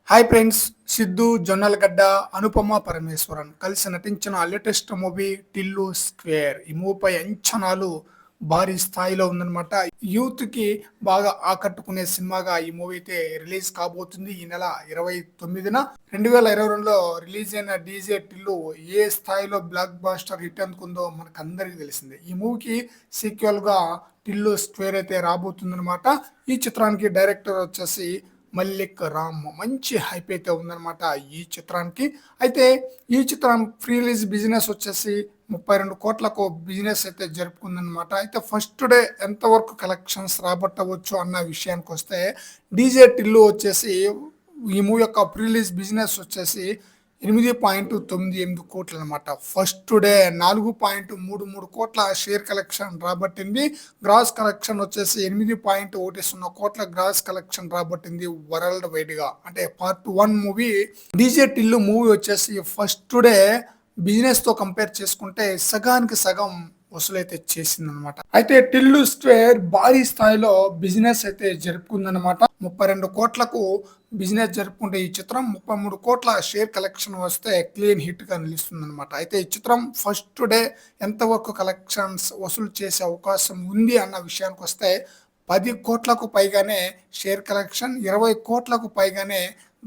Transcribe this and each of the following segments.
Hi friends. Siddhu Jonnalagadda, Anupama Parameswaran కలిసి నటించిన latest movie Tillu square. ఈ మూవీపై అంచనాలు భారీ స్థాయిలో ఉందన్నమాట. యూత్ కి బాగా ఆకట్టుకునే సినిమాగా ఈ మూవీ అయితే రిలీజ్ కాబోతుంది. ఈ నెల 29న 2022లో రిలీజ్ అయిన డీజే టిల్లు ఏ స్థాయిలో బ్లాక్ బాస్టర్ హిట్ అందుకుందో మనకు అందరికీ తెలిసిందే. ఈ మూవీకి సీక్వెల్ గా టిల్లు స్క్వేర్ అయితే రాబోతుందన్నమాట. ఈ చిత్రానికి డైరెక్టర్ వచ్చేసి మల్లిక్ రామ్. మంచి హైప్ అయితే ఉందన్నమాట ఈ చిత్రానికి. అయితే ఈ చిత్రం ప్రీ రిలీజ్ బిజినెస్ వచ్చేసి 32 కోట్లకు బిజినెస్ అయితే జరుపుకుందనమాట. అయితే ఫస్ట్ డే ఎంతవరకు కలెక్షన్స్ రాబట్టవచ్చు అన్న విషయానికి వస్తే, డీజే టిల్లు వచ్చేసి ఈ మూవీ యొక్క ప్రీ రిలీజ్ బిజినెస్ వచ్చేసి 8.98 కోట్లు అనమాట. ఫస్ట్ డే 4.33 కోట్ల షేర్ కలెక్షన్ రాబట్టింది. గ్రాస్ కలెక్షన్ వచ్చేసి 8.10 కోట్ల గ్రాస్ కలెక్షన్ రాబట్టింది వరల్డ్ వైడ్ గా. అంటే part 1 movie DJ Tillu movie వచ్చేసి ఫస్ట్ డే బిజినెస్ తో కంపేర్ చేసుకుంటే సగానికి సగం వసూలైతే చేసింది అనమాట. అయితే టిల్లు స్క్వేర్ భారీ స్థాయిలో బిజినెస్ అయితే జరుపుకుందనమాట. 32 కోట్లకు బిజినెస్ జరుపుకుంటే ఈ చిత్రం 33 కోట్ల షేర్ కలెక్షన్ వస్తే క్లీన్ హిట్ గా నిలుస్తుంది అనమాట. అయితే ఈ చిత్రం ఫస్ట్ డే ఎంతవరకు కలెక్షన్స్ వసూలు చేసే అవకాశం ఉంది అన్న విషయానికి వస్తే, 10 కోట్లకు పైగానే షేర్ కలెక్షన్, 20 కోట్లకు పైగానే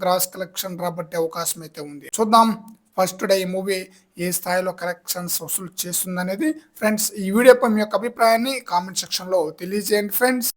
గ్రాస్ కలెక్షన్ రాబట్టే అవకాశం అయితే ఉంది. చూద్దాం ఫస్ట్ డే ఈ మూవీ ఏ స్థాయిలో కలెక్షన్స్ వసూలు చేస్తుందనేది. ఫ్రెండ్స్, ఈ వీడియోపై మీ యొక్క అభిప్రాయాన్ని కామెంట్ సెక్షన్లో తెలియజేయండి ఫ్రెండ్స్.